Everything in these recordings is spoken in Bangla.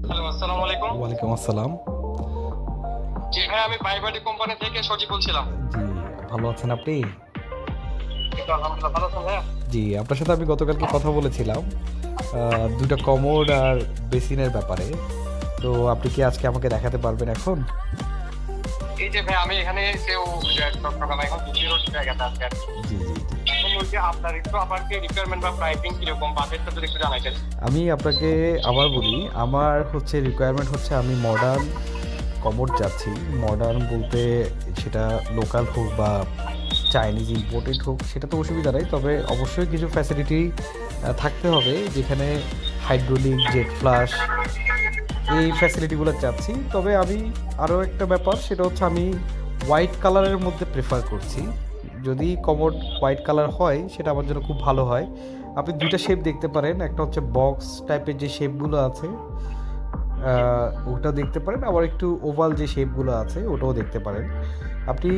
হ্যালো, আসসালামু আলাইকুম। ওয়ালাইকুম আসসালাম। জি ভাই, আমি বাড়ি কোম্পানি থেকে সজীব বলছিলাম। জি, ভালো আছেন আপনি? এই তো আলহামদুলিল্লাহ, ভালো আছেন ভাইয়া? জি, আপনার সাথে আমি গতকালকে কথা বলেছিলাম ২ টা কমোড আর বেসিনের ব্যাপারে। তো আপনি কি আজকে আমাকে দেখাতে পারবেন এখন? এই যে ভাই, আমি এখানে এসেও চট্টগ্রামে এখন দুটিরও জায়গাতে আছি আরকি। জি, জি, জি। এখন ওই যে আপনার একটু আমাকে রিকোয়ারমেন্ট বা প্রাইসিং কিরকম বাজেটটা যদি একটু জানাইতেন। আমি আপনাকে আবার বলি, আমার হচ্ছে রিকোয়ারমেন্ট হচ্ছে আমি মডার্ন কমোড চাচ্ছি। মডার্ন বলতে সেটা লোকাল হোক বা চাইনিজ ইম্পোর্টেড হোক সেটা তো অসুবিধা নাই। তবে অবশ্যই কিছু ফ্যাসিলিটি থাকতে হবে যেখানে হাইড্রোলিক, জেট ফ্লাশ এই ফ্যাসিলিটিগুলো চাচ্ছি। তবে আমি আরও একটা ব্যাপার সেটা হচ্ছে আমি হোয়াইট কালারের মধ্যে প্রেফার করছি। যদি কমোড হোয়াইট কালার হয় সেটা আমার জন্য খুব ভালো হয়। আপনি ২ টা শেপ দেখতে পারেন। একটা হচ্ছে বক্স টাইপের যে শেপগুলো আছে ওটাও দেখতে পারেন। আবার একটু ওভাল যে শেপগুলো আছে ওটাও দেখতে পারেন। আপনি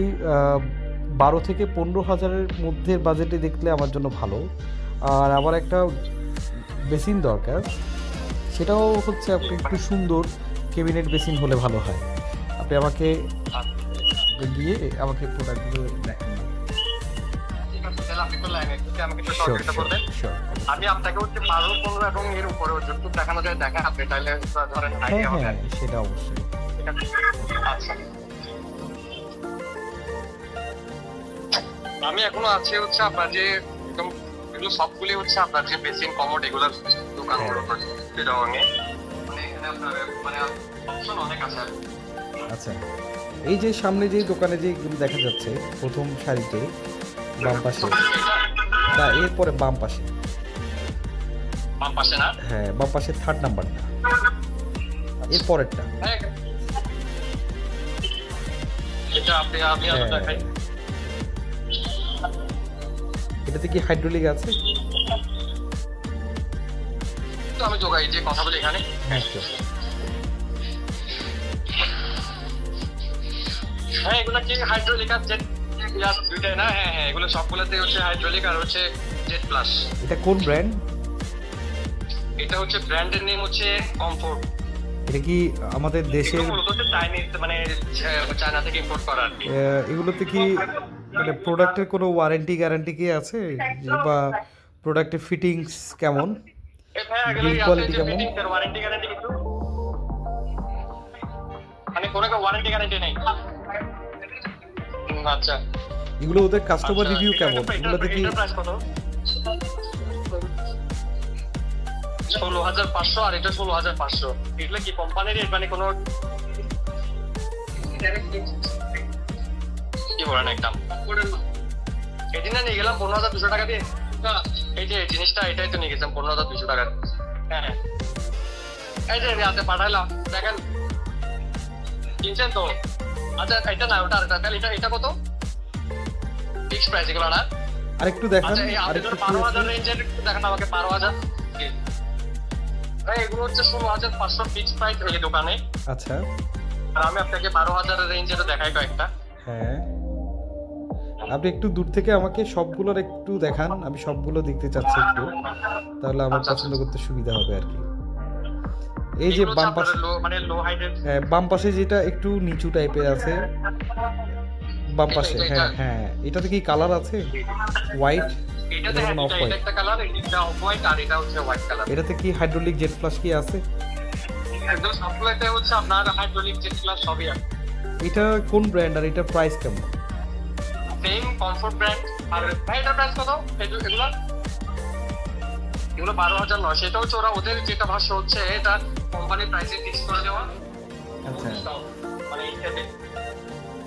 ১২ থেকে ১৫,০০০ এর মধ্যে বাজেটে দেখলে আমার জন্য ভালো। আর আমার একটা বেসিন দরকার। সেটাও হচ্ছে আপনি একটু সুন্দর ক্যাবিনেট বেসিন হলে ভালো হয়। আপনি আমাকে গিয়ে আমাকে প্রোডাক্টগুলো দেখান না। ঠিক আছে, তাহলে আপনি একটু লাইনে থেকে আমাকে একটু শিওর, সহযোগিতা শিওর, করবেন। শিওর। আমি আপনাকে হচ্ছে ১২, ১৫ এবং এর উপরেও যতটুকু দেখানো যায় দেখান, আপনি তাইলে ধরেন হ্যাঁ, আইডিয়া হবে হ্যাঁ, আরকি। সেটা অবশ্যই। ঠিক আছে? আচ্ছা। আমি এখনো আছি হচ্ছে আপনার যে একদম এগুলো সবগুলি হচ্ছে আপনার যে বেসিন কমোড এগুলোর দোকানগুলো হ্যাঁ, চিটাগংয়ে। মানে এখানে আপনার মানে অপশন অনেক আছে আরকি। আচ্ছা। এই যে সামনে যে দোকানে যেগুলো দেখা যাচ্ছে ১ম সারিতে বাম পাশে, না এরপরে বাম পাশে। বাম পাশে না? হ্যাঁ, বাম পাশে ৩rd নাম্বারটা। এর আচ্ছা। পরেরটা। হ্যাঁ, এটা আমি আরো হ্যাঁ, দেখাই। এটাতে কি হাইড্রোলিক আছে? তো আমি যোগাই যে কথা বলি এখানে। হ্যাঁ, শিওর। হ্যাঁ, এগুলো কি হাইড্রোলিক আর জেট দুইটাই না? হ্যাঁ হ্যাঁ, এগুলো সবগুলোতে হচ্ছে হাইড্রোলিক আর হচ্ছে জেট প্লাস। এটা কোন ব্র্যান্ড? এটা হচ্ছে ব্র্যান্ডের নেম হচ্ছে কমফোর্ট। এটা কি আমাদের এগুলো দেশের মূলত হচ্ছে চাইনিজ, মানে চায়না থেকে ইম্পোর্ট করা আর কি। এগুলোতে কি মানে প্রোডাক্টের কোনো ওয়ারেন্টি গ্যারান্টি কি আছে? বা প্রোডাক্টের ফিটিংস কেমন? হ্যাঁ, এগুলোই বিল্ড আছে কোয়ালিটি যে কেমন? ফিটিংস এর ওয়ারেন্টি গ্যারান্টি কিছু, মানে কোনো ওয়ারেন্টি গ্যারান্টি নেই। আচ্ছা এগুলো ওদের কাস্টমার আচ্ছা, রিভিউ কেমন? এগুলোতে কি এটার প্রাইস কত? ১৬,৫০০ আর এটা ১৬,৫০০। এগুলো কি কোম্পানির রেট, মানে কোনো কি বলেন একদম? এদিন না নিয়ে গেলাম ১৫,২০০ টাকা দিয়ে। এই যে জিনিসটা এটাই তো নিয়ে গেছিলাম ১৫,২০০ টাকা। হ্যাঁ হ্যাঁ, এই যে রাতে পাঠাইলাম, দেখেন কিনছেন তো। আচ্ছা, এটা না, ওটা আরেকটা। তাহলে এটা এটা কত? ফিক্স প্রাইস এগুলো না? আরেকটু দেখান, আচ্ছা, এই আপনি আরেকটু ধরো ক্লিয়ার ১২,০০০ করে। রেঞ্জের একটু দেখান আমাকে। ১২,০০০ ভাই, এগুলো হচ্ছে ১৬,৫০০ ফিক্স প্রাইস এই দোকানে। আচ্ছা, আর আমি আপনাকে ১২,০০০ রেঞ্জের দেখাই কয়েকটা। হ্যাঁ। আপনি একটু দূর থেকে আমাকে সবগুলোর একটু দেখান। আমি সবগুলো দেখতে চাচ্ছি একটু। তাহলে আমার আচ্ছা আচ্ছা, পছন্দ করতে সুবিধা হবে আরকি। এই যে এগুলো হচ্ছে বাম আপনার পাশে, মানে লো হাইটের। হ্যাঁ, বাম পাশে যেটা একটু নিচু টাইপের আছে, বাম এটা পাশে, এটা এটা হ্যাঁ, হ্যাঁ। এটাতে কি কালার আছে? হোয়াইট? এটাতে এটা হ্যাঁ, মনে অফ এটা হোয়াইট। একটা কালার, এটা অফ হোয়াইট আর এটা হচ্ছে হোয়াইট কালার। এটাতে কি হাইড্রোলিক জেট ফ্লাশ কি আছে? একদম সবগুলোতে হচ্ছে আপনার হাইড্রোলিক জেট প্লাস সবই আছে। এটা কোন ব্র্যান্ড আর এটার প্রাইস কেমন? Same comfort brand. আর ভাই, এটার প্রাইস কত? এগুলো এগুলো ১২,৯০০। এটা হচ্ছে ওরা ওদের যেটা ভাষ্য হচ্ছে এটা কোম্পানির প্রাইসে ফিক্স করে দেওয়া। আচ্ছা। মানে এইটাতে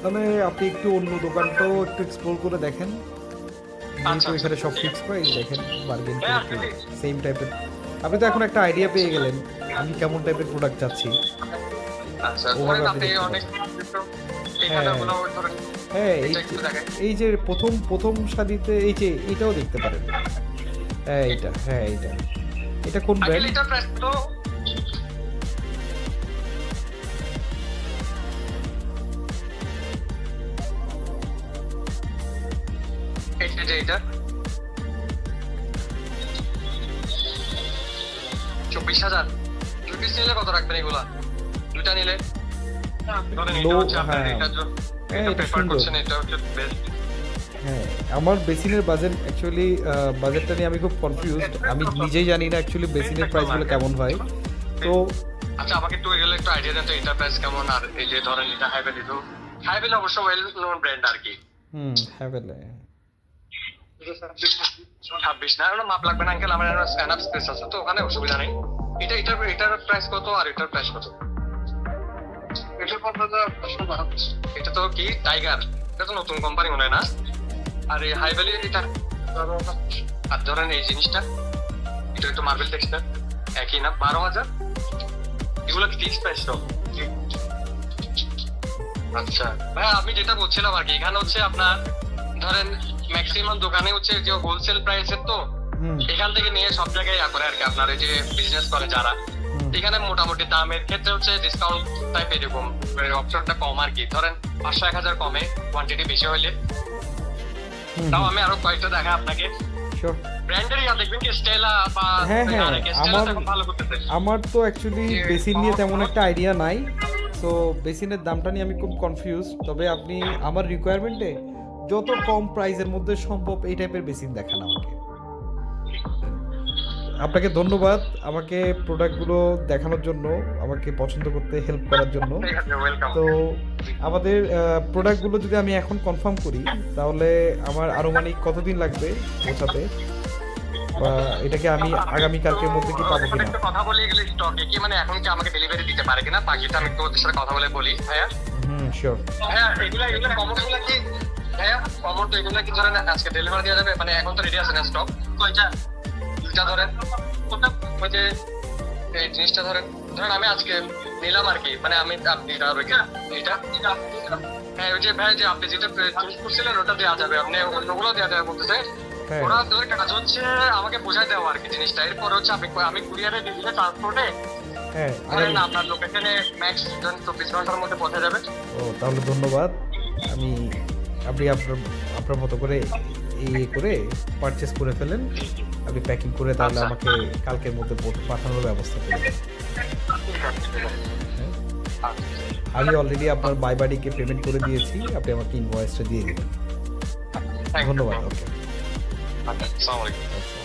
তাহলে আপনি একটু অন্য দোকানটাও একটু এক্সপ্লোর করে দেখেন। আচ্ছা যেহেতু আচ্ছা, এখানে সব ঠিক ফিক্স আছে। প্রাইস দেখেন, বার্গেন হ্যাঁ, করে একটু আসলে সেম টাইপের। আপনি তো এখন একটা আইডিয়া পেয়ে গেলেন আমি কেমন টাইপের প্রোডাক্ট চাচ্ছি। আচ্ছা, ওভাবে ধরেন আপনি আপনি দেখতে অনেক পারেন। এই হ্যাঁ, খাতাগুলো ধরেন, হ্যাঁ, এটা একটু দেখাই। এই যে প্রথম সারিতে এই যে এটাও দেখতে পারেন। হ্যাঁ, এইটা, হ্যাঁ, এইটা। এটা কোন আগে ব্র্যান্ড? লিটার প্রাইস তো এটা ২৪,০০০ রুপিস পিস নিলে কত রাখবেন এগুলা? দুইটা নিলে ধরেন এটা Low, হচ্ছে আপনার হ্যাঁ। এটার জন্য হ্যাঁ, এটা এটা প্রেফার সুন্দর। করছেন, এটা হচ্ছে বেস্ট। হ্যাঁ, আমার বেসিনের বাজেট অ্যাকচুয়ালি বাজেটটা নিয়ে আমি খুব কনফিউজড। আমি নিজেই জানি না অ্যাকচুয়ালি বেসিনের প্রাইসগুলো কেমন হয়। তো আচ্ছা আমাকে একটু এগুলো একটু আইডিয়া দেন তো, এটা প্রাইস কেমন? আর এই যে ধরেন এটা হাইভেল, তো হাইভেল অবশ্য ওয়েল নোন ব্র্যান্ড আর কি। হ্যাভেলে 26 না, ওটা মাপ লাগবে না আঙ্কেল, আমার এনাফ স্পেস আছে তো ওখানে, অসুবিধা নেই। এটার প্রাইস কত আর এটার প্রাইস কত? এটা তো কি টাইগার, এটা তো নতুন কোম্পানি মনে হয় না? আর এই হাই ভ্যালি এটা আর ধরেন এই জিনিসটা, এটা একটু মার্বেল টেক্সচার, একই না? 12,000। এগুলো কি ফিক্স প্রাইস তো? আচ্ছা ভাই, আমি যেটা বলছিলাম আর কি, এখানে হচ্ছে আপনার ধরেন ম্যাক্সিমাম দোকানে হচ্ছে যে হোলসেল প্রাইসের তো, এখান থেকে নিয়ে সব জায়গায় করে আর কি, আপনার এই যে বিজনেস করে যারা, এখানে মোটামুটি দামের ক্ষেত্রে হচ্ছে ডিসকাউন্ট টাইপ এরকম অপশনটা কম আর কি, ধরেন 500-1000 কমে কোয়ান্টিটি বেশি হইলে। তাও আমি আরো কয়েকটা দেখা আপনাকে শিওর। ব্র্যান্ডের ইয়া দেখবেন কি স্টেলা বা হ্যাঁ, হ্যাঁ, স্টেলা আমার- এখন ভালো করতেছে। আমার তো অ্যাকচুয়ালি বেসিন নিয়ে তেমন একটা আইডিয়া নাই। তো বেসিনের দামটা নিয়ে আমি খুব কনফিউজ। তবে আপনি আমার রিকোয়ারমেন্টে যত কম প্রাইসের মধ্যে সম্ভব এই টাইপের বেসিন দেখান আমাকে। আপনাকে ধন্যবাদ আমাকে প্রোডাক্টগুলো দেখানোর জন্য, আমাকে পছন্দ করতে হেল্প করার জন্য। ঠিক আছে, ওয়েলকাম। তো আমাদের প্রোডাক্টগুলো যদি আমি এখন কনফার্ম করি তাহলে আমার আনুমানিক কতদিন লাগবে পৌঁছাতে, বা এটাকে আমি আগামীকালকের মধ্যে কি পাবো কিনা? একটু কথা বলি, এগুলো স্টকে কি মানে এখন কি আমাকে ডেলিভারি দিতে পারে কিনা, বাকিটা আমি একটু ওদের সাথে কথা বলে বলি। ভাইয়া শিওর। ভাইয়া এগুলো কমনগুলো কি ভাইয়া, কমন তো এগুলো কি ধরেন আজকে ডেলিভারি দেওয়া যাবে? মানে এখন তো রেডি আছে না স্টক? কয়টা? দুইটা ধরেন, কোনটা ওই যে এই জিনিসটা ধরেন আমি আজকে নিলাম আর কি, মানে আমি আপনি এটা হ্যাঁ ওই যে ভাই যে আপনি যেটা চুজ করছিলেন ওটা দেওয়া যাবে, আপনি অন্যগুলো দেওয়া যাবে বলতেছে। হ্যাঁ, ওরা তোদের কাজ হচ্ছে আমাকে বোঝাই দেওয়া আর কি জিনিসটা, এরপর হচ্ছে আমি কুরিয়ারে দিয়ে দিলে ট্রান্সপোর্টে হ্যাঁ, ধরেন আপনার লোকেশনে ম্যাক্স 24 ঘন্টার মধ্যে পৌঁছে যাবে। ও তাহলে ধন্যবাদ। আপনি আপনার মতো করে করে পারচেস করে ফেলেন, আপনি প্যাকিং করে তাহলে আচ্ছা। আমাকে কালকের মধ্যে পাঠানোর ব্যবস্থা করবেন। হ্যাঁ, আমি অলরেডি আপনার বাই বাড়িকে পেমেন্ট করে দিয়েছি, আপনি আমাকে ইনভয়েসটা দিয়ে দেবেন। ধন্যবাদ। ওকে, আচ্ছা, আসসালামু আলাইকুম। আচ্ছা।